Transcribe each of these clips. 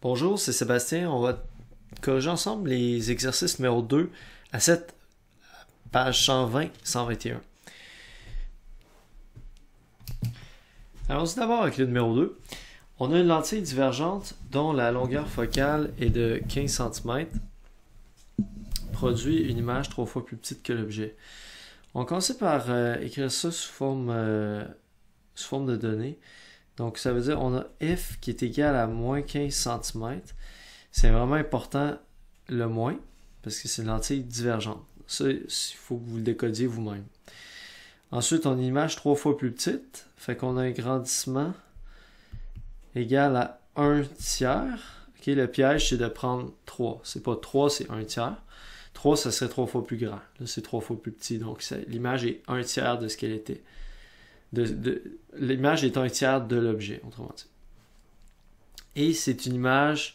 Bonjour, c'est Sébastien. On va corriger ensemble les exercices numéro 2 à 7, page 120-121. Allons-y d'abord avec le numéro 2. On a une lentille divergente dont la longueur focale est de 15 cm, produit une image 3 fois plus petite que l'objet. On commence par écrire ça sous forme de données. Donc ça veut dire qu'on a f qui est égal à moins 15 cm. C'est vraiment important le moins, parce que c'est une lentille divergente. Ça, il faut que vous le décodiez vous-même. Ensuite, on a une image 3 fois plus petite. Fait qu'on a un grandissement égal à 1 tiers. Okay, le piège, c'est de prendre 3. C'est pas 3, c'est 1 tiers. 3, ça serait 3 fois plus grand. Là, c'est 3 fois plus petit. Donc, l'image est 1 tiers de ce qu'elle était. L'image est 1 tiers de l'objet, autrement dit. Et c'est une image...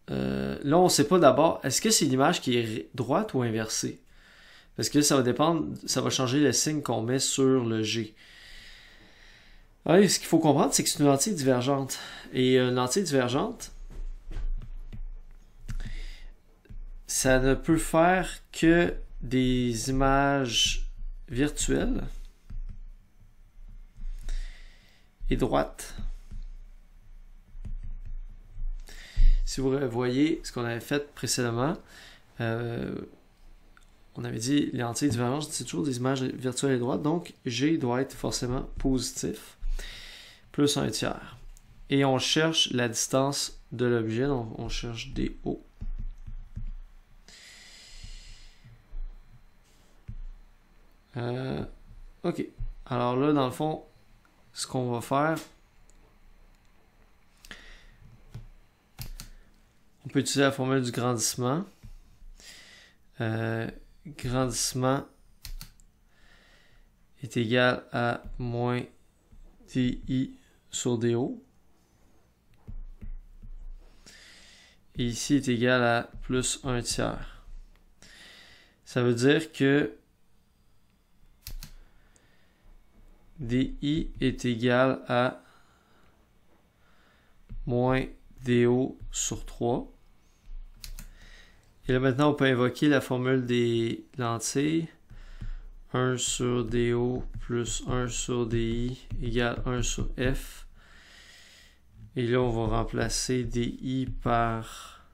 là, on ne sait pas d'abord, est-ce que c'est une image qui est droite ou inversée? Parce que ça va dépendre, ça va changer le signe qu'on met sur le G. Alors, ce qu'il faut comprendre, c'est que c'est une lentille divergente. Et une lentille divergente, ça ne peut faire que des images virtuelles et droites. Si vous voyez ce qu'on avait fait précédemment, on avait dit les lentilles divergentes, c'est toujours des images virtuelles et droites, donc G doit être forcément positif, plus 1 tiers. Et on cherche la distance de l'objet, donc on cherche DO. Ok. Alors là, dans le fond, ce qu'on va faire, on peut utiliser la formule du grandissement. Grandissement est égal à moins DI sur DO. Et ici est égal à plus 1 tiers. Ça veut dire que DI est égal à moins DO sur 3. Et là maintenant on peut invoquer la formule des lentilles. 1 sur DO plus 1 sur DI égale 1 sur F. Et là on va remplacer DI par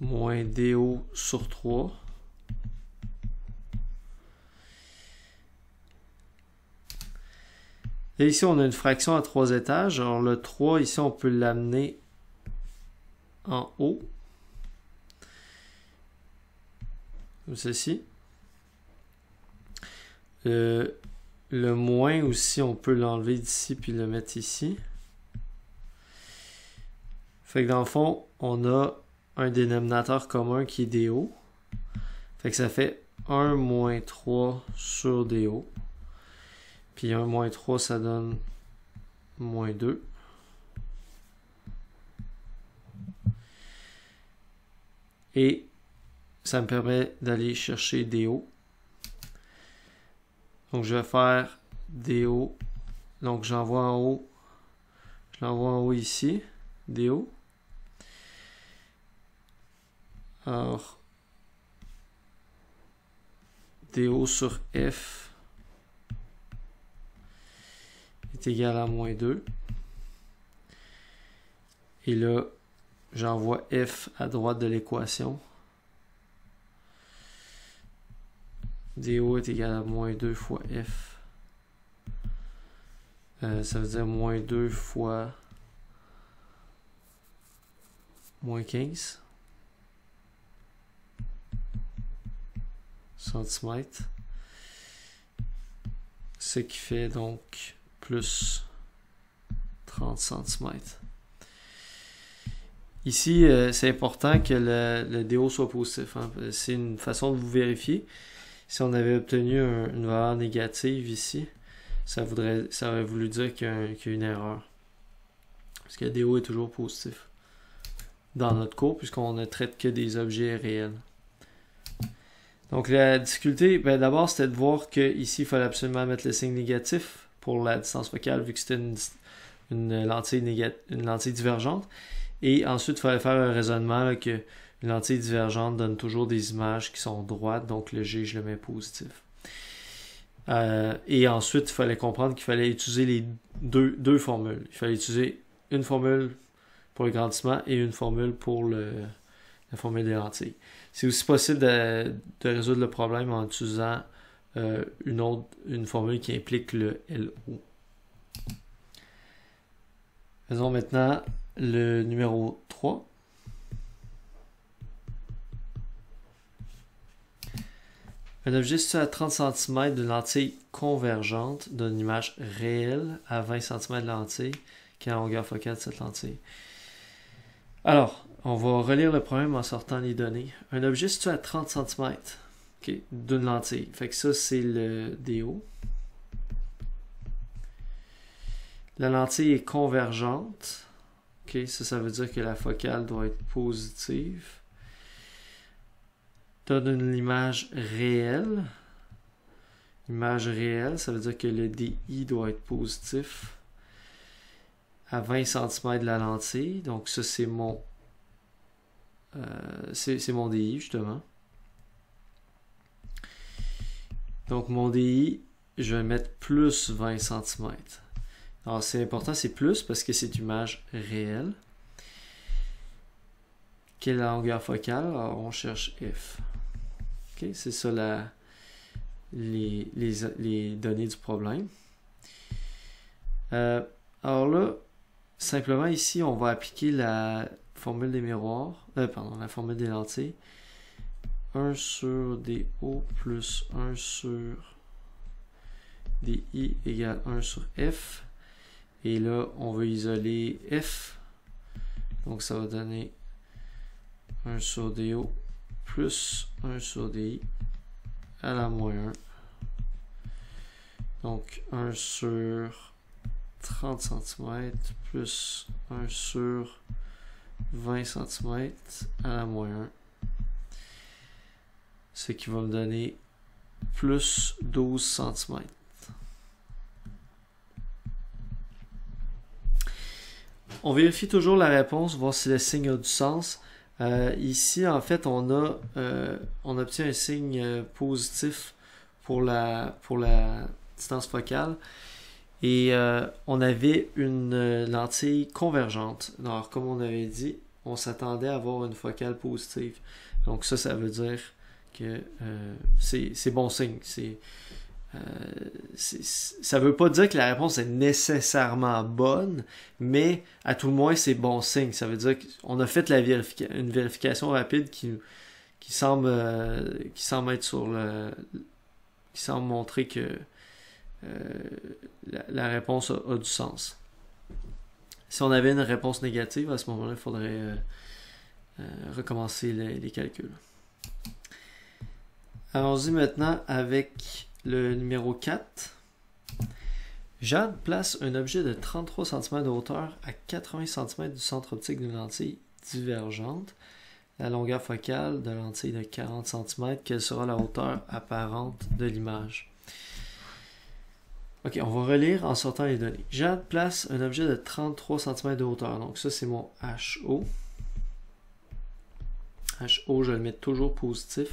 moins DO sur 3. Et ici, on a une fraction à 3 étages. Alors, le 3, ici, on peut l'amener en haut. Comme ceci. Le moins aussi, on peut l'enlever d'ici puis le mettre ici. Fait que dans le fond, on a un dénominateur commun qui est DO. Fait que ça fait 1 moins 3 sur DO. Puis 1 moins 3, ça donne moins 2. Et ça me permet d'aller chercher DO. Donc je vais faire DO. Donc j'envoie en haut. Je l'envoie en haut ici. DO. Alors, DO sur F est égal à moins 2. Et là, j'envoie F à droite de l'équation. DO est égal à moins 2 fois F. Ça veut dire moins 2 fois moins 15 cm. Ce qui fait donc plus 30 cm. Ici, c'est important que le DO soit positif. Hein. C'est une façon de vous vérifier. Si on avait obtenu une valeur négative ici, ça aurait voulu dire qu'il y a une erreur. Parce que le DO est toujours positif dans notre cours, puisqu'on ne traite que des objets réels. Donc la difficulté, ben, d'abord, c'était de voir qu'ici, il fallait absolument mettre le signe négatif pour la distance focale, vu que c'était une lentille divergente. Et ensuite, il fallait faire un raisonnement là, que une lentille divergente donne toujours des images qui sont droites, donc le G, je le mets positif. Et ensuite, il fallait comprendre qu'il fallait utiliser les deux formules. Il fallait utiliser une formule pour le grandissement et une formule pour la formule des lentilles. C'est aussi possible de résoudre le problème en utilisant une formule qui implique le LO. Faisons maintenant le numéro 3. Un objet situé à 30 cm d'une lentille convergente donne une image réelle à 20 cm de lentille. Quelle est la longueur focale de cette lentille? Alors, on va relire le problème en sortant les données. Un objet situé à 30 cm d'une lentille. Fait que ça, c'est le DO. La lentille est convergente. Ça veut dire que la focale doit être positive. Donne une image réelle. Image réelle, ça veut dire que le DI doit être positif à 20 cm de la lentille. Donc ça, c'est mon DI, justement. Donc mon DI, je vais mettre plus 20 cm. Alors c'est important, c'est plus parce que c'est une image réelle. Quelle est la longueur focale? Alors on cherche F. C'est ça les données du problème. Alors là, simplement ici, on va appliquer la formule des miroirs, la formule des lentilles. 1 sur DO plus 1 sur DI égale 1 sur F. Et là, on va isoler F. Donc ça va donner 1 sur DO plus 1 sur DI à la moins 1. Donc 1 sur 30 cm plus 1 sur 20 cm à la moins 1. Ce qui va me donner plus 12 cm. On vérifie toujours la réponse, voir si le signe a du sens. Ici, en fait, on obtient un signe positif pour la distance focale. Et on avait une lentille convergente. Alors, comme on avait dit, on s'attendait à avoir une focale positive. Donc ça veut dire que c'est bon signe. Ça veut pas dire que la réponse est nécessairement bonne, mais à tout le moins c'est bon signe. Ça veut dire qu'on a fait une vérification rapide qui semble être qui semble montrer que la réponse a du sens. Si on avait une réponse négative, à ce moment-là, il faudrait recommencer les calculs. Allons-y maintenant avec le numéro 4. Jade place un objet de 33 cm de hauteur à 80 cm du centre optique d'une lentille divergente. La longueur focale de la lentille de 40 cm. Quelle sera la hauteur apparente de l'image? Ok, on va relire en sortant les données. Jade place un objet de 33 cm de hauteur. Donc ça, c'est mon HO. HO, je le mets toujours positif.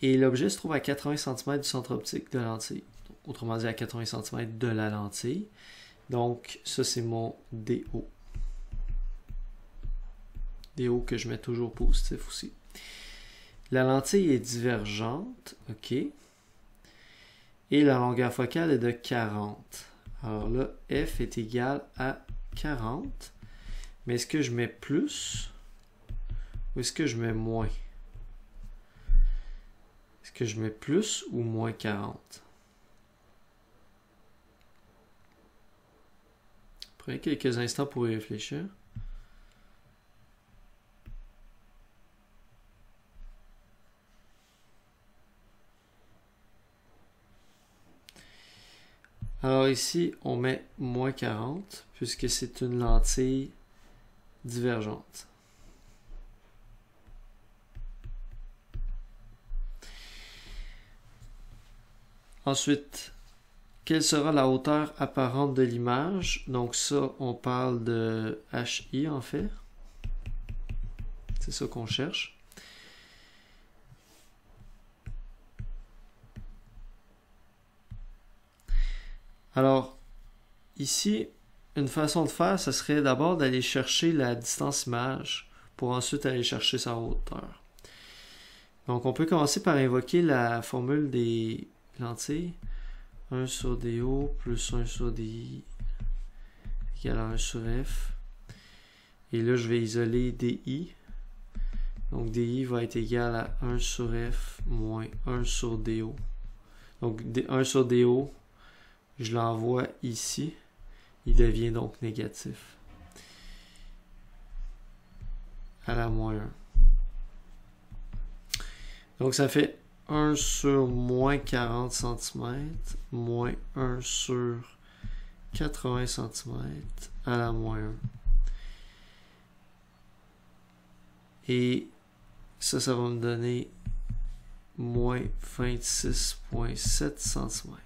Et l'objet se trouve à 80 cm du centre optique de la lentille. Autrement dit, à 80 cm de la lentille. Donc, ça, c'est mon DO. DO que je mets toujours positif aussi. La lentille est divergente. OK. Et la longueur focale est de 40. Alors là, F est égal à 40. Mais est-ce que je mets plus ou est-ce que je mets moins? Est-ce que je mets plus ou moins 40? Prenez quelques instants pour y réfléchir. Alors ici, on met moins 40 puisque c'est une lentille divergente. Ensuite, quelle sera la hauteur apparente de l'image? Donc ça, on parle de HI en fait. C'est ça qu'on cherche. Alors, ici, une façon de faire, ce serait d'abord d'aller chercher la distance image pour ensuite aller chercher sa hauteur. Donc, on peut commencer par invoquer la formule des lentilles. 1 sur DO plus 1 sur DI égale à 1 sur F. Et là, je vais isoler DI. Donc, DI va être égal à 1 sur F moins 1 sur DO. Donc, 1 sur DO, je l'envoie ici. Il devient donc négatif. À la moins 1. Donc, ça fait 1 sur moins 40 cm moins 1 sur 80 cm à la moins 1. Et ça va me donner moins 26,7 cm.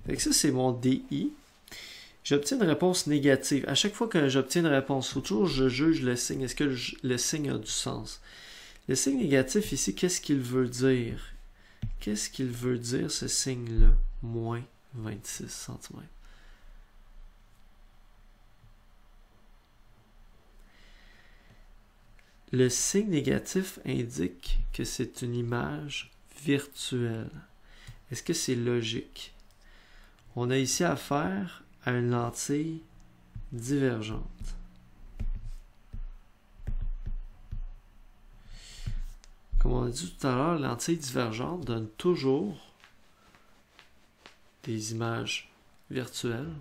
Fait que ça, c'est mon DI. J'obtiens une réponse négative. À chaque fois que j'obtiens une réponse, il faut toujours que je juge le signe. Est-ce que le signe a du sens? Le signe négatif ici, qu'est-ce qu'il veut dire? Qu'est-ce qu'il veut dire ce signe-là? Moins 26 cm. Le signe négatif indique que c'est une image virtuelle. Est-ce que c'est logique? On a ici affaire à une lentille divergente. Comme on a dit tout à l'heure, la lentille divergente donne toujours des images virtuelles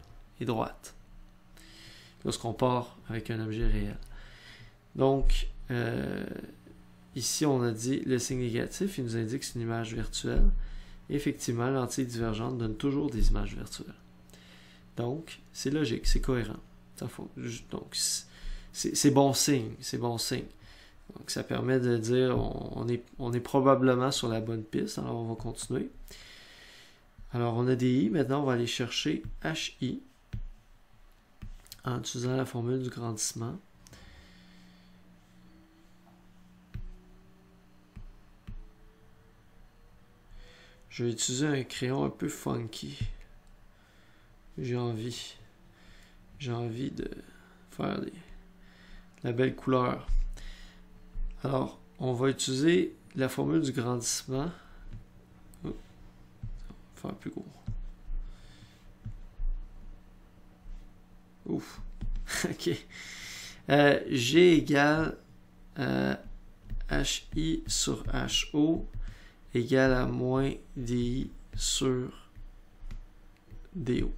et droites lorsqu'on part avec un objet réel. Donc, ici, on a dit le signe négatif, il nous indique que c'est une image virtuelle. Effectivement, la lentille divergente donne toujours des images virtuelles. Donc, c'est logique, c'est cohérent. Donc, c'est bon signe, c'est bon signe. Donc, ça permet de dire on est probablement sur la bonne piste. Alors, on va continuer. Alors, on a des I. Maintenant, on va aller chercher HI en utilisant la formule du grandissement. Je vais utiliser un crayon un peu funky. J'ai envie de faire la belle couleur. Alors, on va utiliser la formule du grandissement. Oh, faire plus gros. Ouf. OK. G égale HI sur HO égale à moins DI sur DO.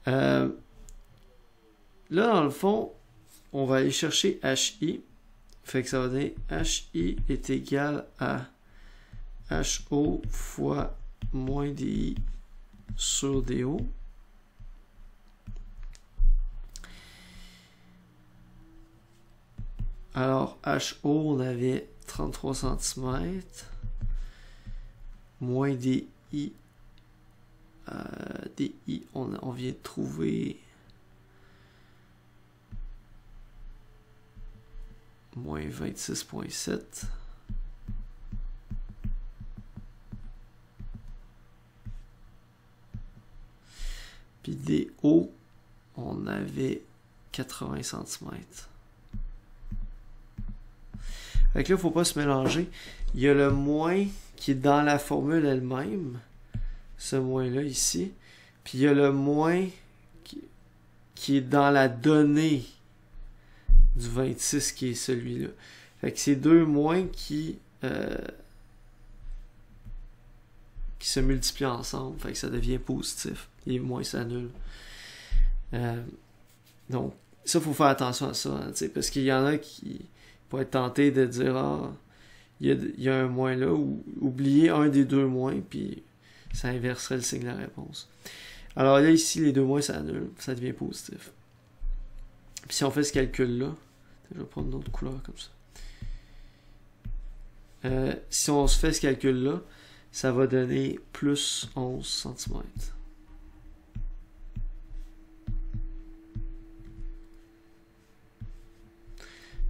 Là, dans le fond, on va aller chercher HI. Fait que ça va donner HI est égal à HO fois moins DI sur DO. Alors, HO, on avait 33 cm. Moins DI. DI, on vient de trouver moins 26,7. Puis DO, on avait 80 cm. Fait que là, il ne faut pas se mélanger. Il y a le moins qui est dans la formule elle-même. Ce moins-là ici. Puis il y a le moins qui est dans la donnée du 26 qui est celui-là. Fait que c'est deux moins qui se multiplient ensemble. Fait que ça devient positif. Les moins s'annulent. Donc, ça, il faut faire attention à ça. Hein, parce qu'il y en a qui pourraient être tentés de dire ah, il y a un moins là, ou oublier un des deux moins, puis ça inverserait le signe de la réponse. Alors là, ici, les deux moins s'annulent. Ça devient positif. Puis si on fait ce calcul-là, je vais prendre une autre couleur comme ça. Si on se fait ce calcul-là, ça va donner plus 11 cm.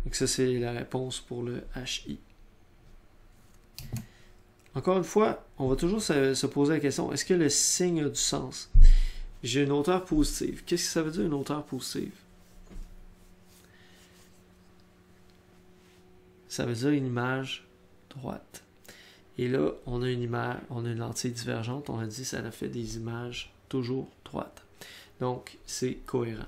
Donc ça, c'est la réponse pour le HI. Encore une fois, on va toujours se poser la question, est-ce que le signe a du sens? J'ai une hauteur positive. Qu'est-ce que ça veut dire une hauteur positive? Ça veut dire une image droite. Et là, on a une lentille divergente. On a dit que ça a fait des images toujours droites. Donc, c'est cohérent.